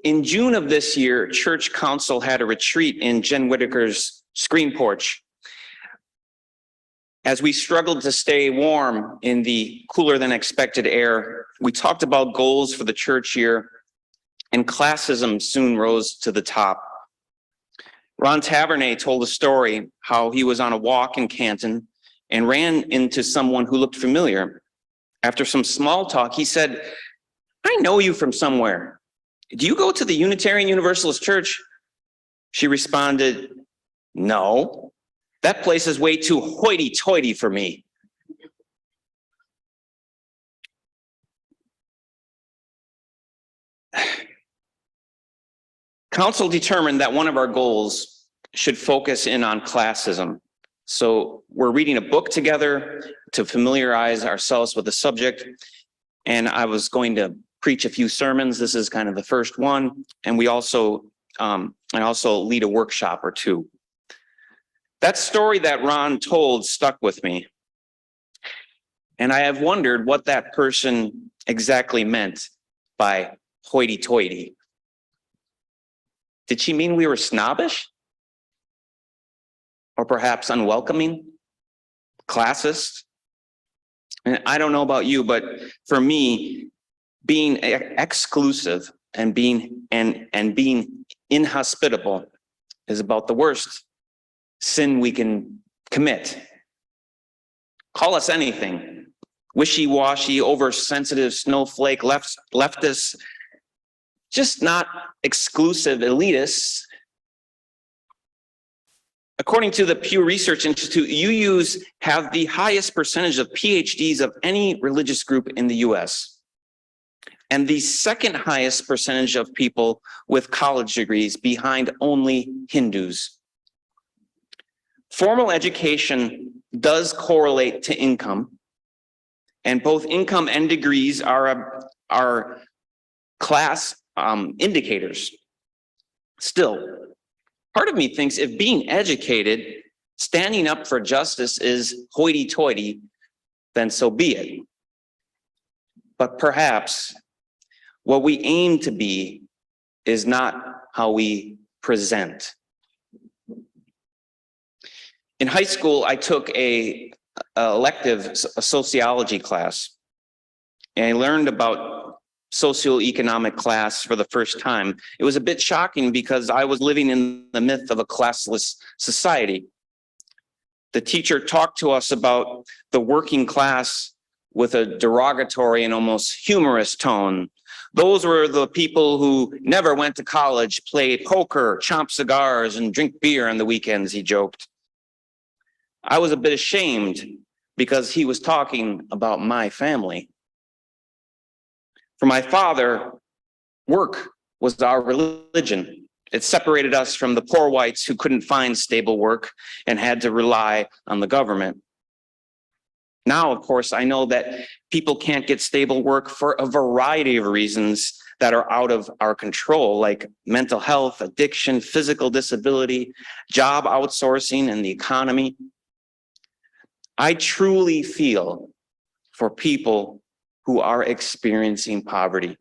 in June of this year, Church Council had a retreat in Jen Whitaker's screen porch. As we struggled to stay warm in the cooler than expected air, we talked about goals for the church year, and classism soon rose to the top. Ron Tavernet told a story how he was on a walk in Canton and ran into someone who looked familiar. After some small talk, he said, "I know you from somewhere. Do you go to the Unitarian Universalist church?" She responded, "No, that place is way too hoity-toity for me." Council determined that one of our goals should focus in on classism. So we're reading a book together to familiarize ourselves with the subject. And I was going to preach a few sermons. This is kind of the first one. And I also lead a workshop or two. That story that Ron told stuck with me. And I have wondered what that person exactly meant by hoity-toity. Did she mean we were snobbish? Or perhaps unwelcoming? Classist? And I don't know about you, but for me, being exclusive and being inhospitable is about the worst sin we can commit. Call us anything. Wishy-washy, oversensitive, snowflake, leftist, just not exclusive elitists. According to the Pew Research Institute, UUs have the highest percentage of PhDs of any religious group in the US, and the second highest percentage of people with college degrees, behind only Hindus. Formal education does correlate to income, and both income and degrees are class indicators. Still, part of me thinks if being educated, standing up for justice is hoity-toity, then so be it. But perhaps what we aim to be is not how we present. In high school, I took a sociology class, and I learned about socioeconomic class for the first time. It was a bit shocking because I was living in the myth of a classless society. The teacher talked to us about the working class with a derogatory and almost humorous tone. Those were the people who never went to college, played poker, chomped cigars, and drink beer on the weekends, he joked. I was a bit ashamed because he was talking about my family. For my father, work was our religion. It separated us from the poor whites who couldn't find stable work and had to rely on the government. Now, of course, I know that people can't get stable work for a variety of reasons that are out of our control, like mental health, addiction, physical disability, job outsourcing, and the economy. I truly feel for people who are experiencing poverty.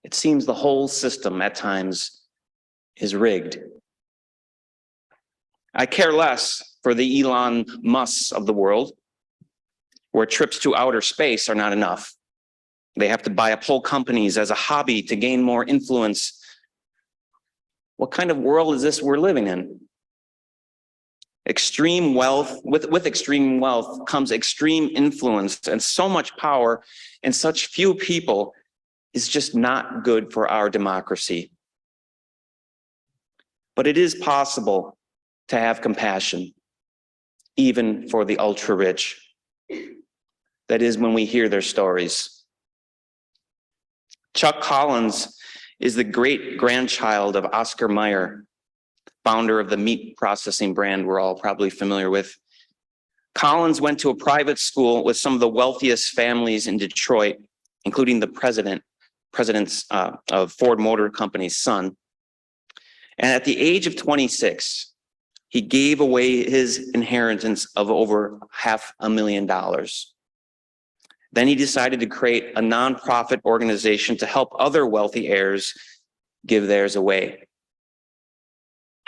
It seems the whole system at times is rigged. I care less for the Elon Musks of the world, where trips to outer space are not enough. They have to buy up whole companies as a hobby to gain more influence. What kind of world is this we're living in? Extreme wealth, with extreme wealth comes extreme influence, and so much power and such few people is just not good for our democracy. But it is possible to have compassion, even for the ultra-rich. That is, when we hear their stories. Chuck Collins is the great-grandchild of Oscar Mayer, founder of the meat processing brand we're all probably familiar with. Collins went to a private school with some of the wealthiest families in Detroit, including the president's of Ford Motor Company's son. And at the age of 26, he gave away his inheritance of over $500,000. Then he decided to create a nonprofit organization to help other wealthy heirs give theirs away.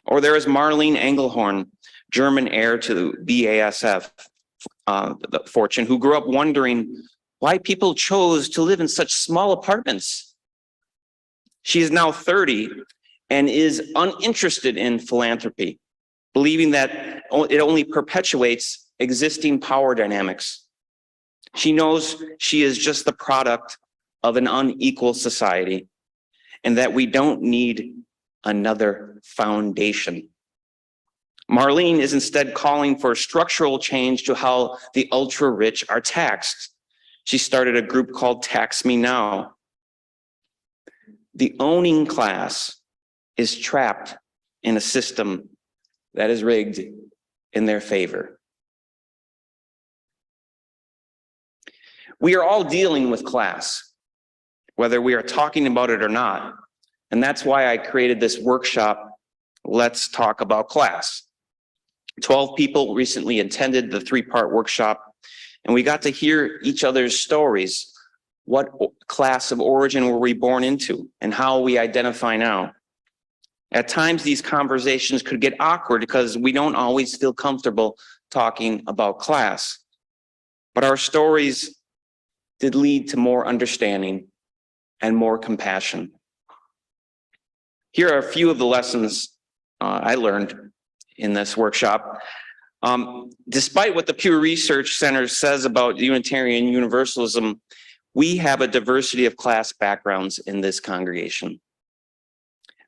Or there is Marlene Engelhorn, German heir to BASF the fortune, who grew up wondering why people chose to live in such small apartments. She is now 30 and is uninterested in philanthropy, believing that it only perpetuates existing power dynamics. She knows she is just the product of an unequal society and that we don't need another foundation. Marlene is instead calling for structural change to how the ultra-rich are taxed. She started a group called Tax Me Now. The owning class is trapped in a system that is rigged in their favor. We are all dealing with class, whether we are talking about it or not. And that's why I created this workshop, Let's Talk About Class. 12 people recently attended the 3-part workshop, and we got to hear each other's stories. What class of origin were we born into, and how we identify now? At times, these conversations could get awkward because we don't always feel comfortable talking about class. But our stories did lead to more understanding and more compassion. Here are a few of the lessons I learned in this workshop. Despite what the Pew Research Center says about Unitarian Universalism, we have a diversity of class backgrounds in this congregation.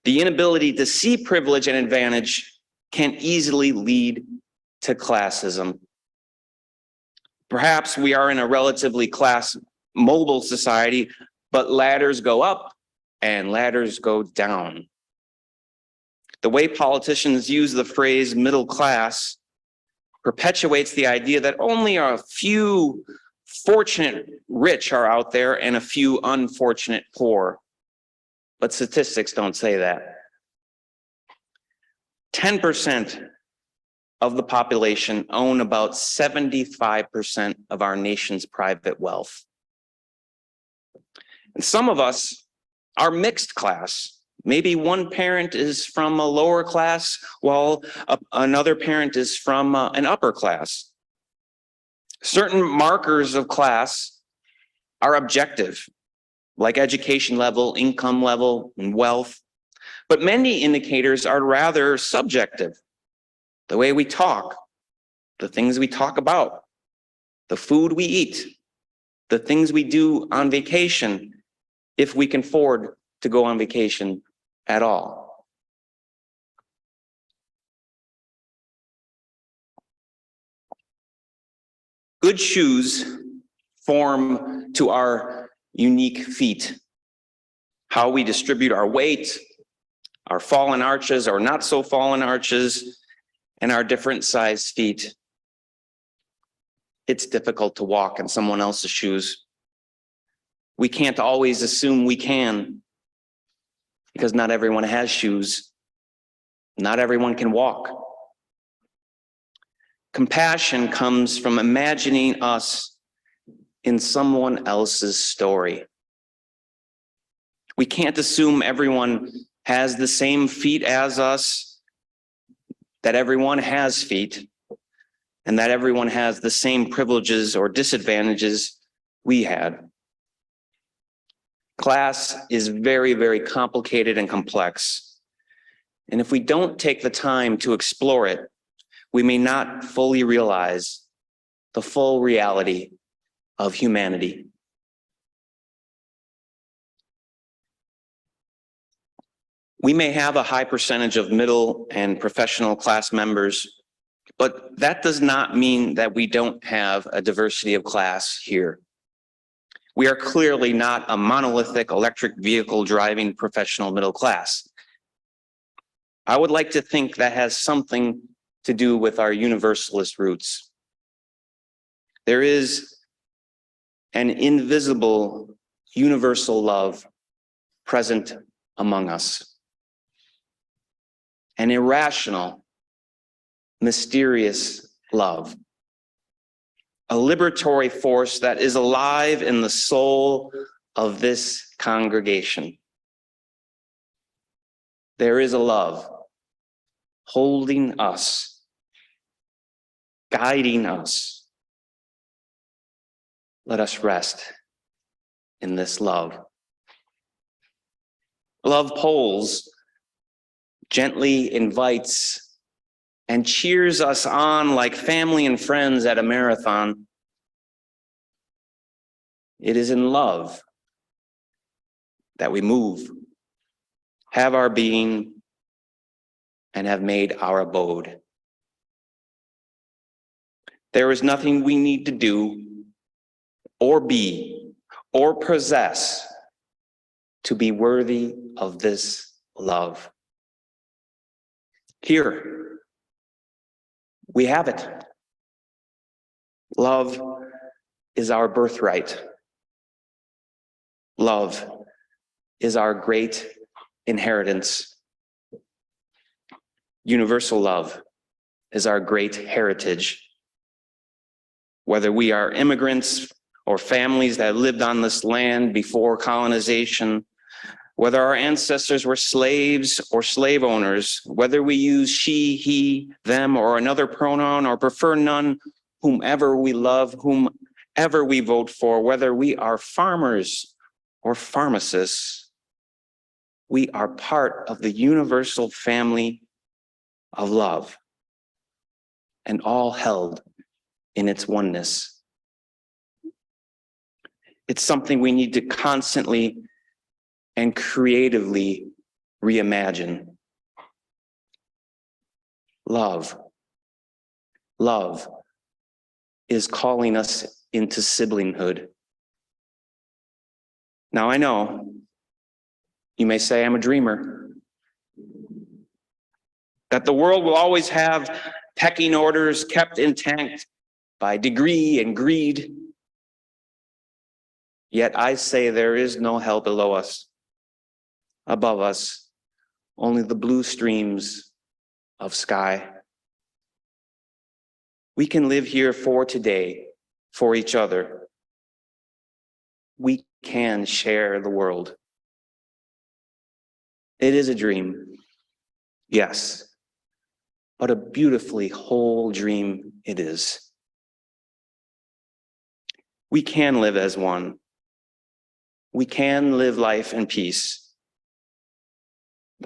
The inability to see privilege and advantage can easily lead to classism. Perhaps we are in a relatively class-mobile society, but ladders go up and ladders go down. The way politicians use the phrase middle class perpetuates the idea that only a few fortunate rich are out there and a few unfortunate poor. But statistics don't say that. 10% of the population own about 75% of our nation's private wealth. And some of us are mixed class. Maybe one parent is from a lower class while another parent is from an upper class. Certain markers of class are objective, like education level, income level, and wealth. But many indicators are rather subjective. The way we talk, the things we talk about, the food we eat, the things we do on vacation, if we can afford to go on vacation at all. Good shoes form to our unique feet. How we distribute our weight, our fallen arches or not so fallen arches, and our different size feet. It's difficult to walk in someone else's shoes. We can't always assume we can, because not everyone has shoes. Not everyone can walk. Compassion comes from imagining us in someone else's story. We can't assume everyone has the same feet as us, that everyone has feet, and that everyone has the same privileges or disadvantages we had. Class is very, very complicated and complex. And if we don't take the time to explore it, we may not fully realize the full reality of humanity. We may have a high percentage of middle and professional class members, but that does not mean that we don't have a diversity of class here. We are clearly not a monolithic electric vehicle driving professional middle class. I would like to think that has something to do with our Universalist roots. There is an invisible universal love present among us. An irrational, mysterious love. a liberatory force that is alive in the soul of this congregation. There is a love holding us, guiding us. Let us rest in this love. Love pulls, gently invites, and cheers us on like family and friends at a marathon. It is in love that we move, have our being, and have made our abode. There is nothing we need to do or be or possess to be worthy of this love. Here, we have it. Love is our birthright. Love is our great inheritance. Universal love is our great heritage. Whether we are immigrants or families that lived on this land before colonization, whether our ancestors were slaves or slave owners, whether we use she, he, them, or another pronoun, or prefer none, whomever we love, whomever we vote for, whether we are farmers or pharmacists, we are part of the universal family of love, and all held in its oneness. It's something we need to constantly and creatively reimagine. Love is calling us into siblinghood. Now I know you may say I'm a dreamer, that the world will always have pecking orders kept intact by degree and greed. Yet I say there is no hell below us. Above us, only the blue streams of sky. We can live here for today, for each other. We can share the world. It is a dream, yes, but a beautifully whole dream it is. We can live as one. We can live life in peace.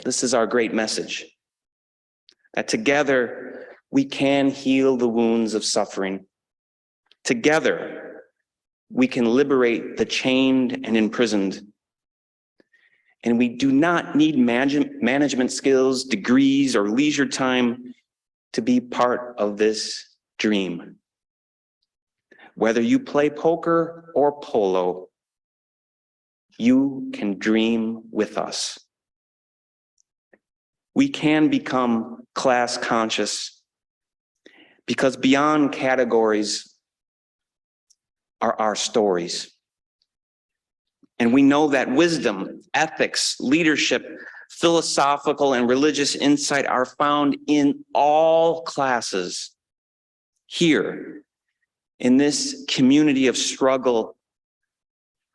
This is our great message, that together we can heal the wounds of suffering. Together we can liberate the chained and imprisoned. And we do not need management skills, degrees, or leisure time to be part of this dream. Whether you play poker or polo, you can dream with us. We can become class conscious because beyond categories are our stories. And we know that wisdom, ethics, leadership, philosophical and religious insight are found in all classes. Here, in this community of struggle,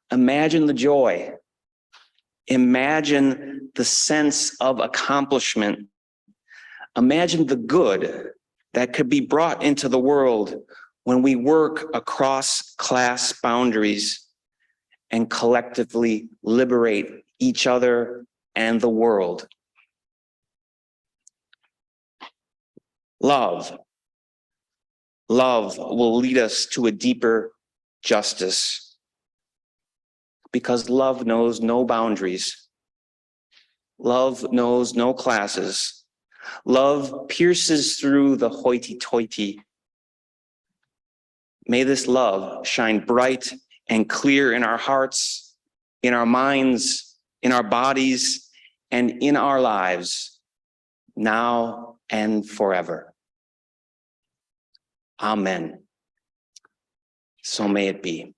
imagine the joy. Imagine the sense of accomplishment. Imagine the good that could be brought into the world when we work across class boundaries and collectively liberate each other and the world. Love will lead us to a deeper justice, because love knows no boundaries. Love knows no classes. Love pierces through the hoity-toity. May this love shine bright and clear in our hearts, in our minds, in our bodies, and in our lives, now and forever. Amen. So may it be.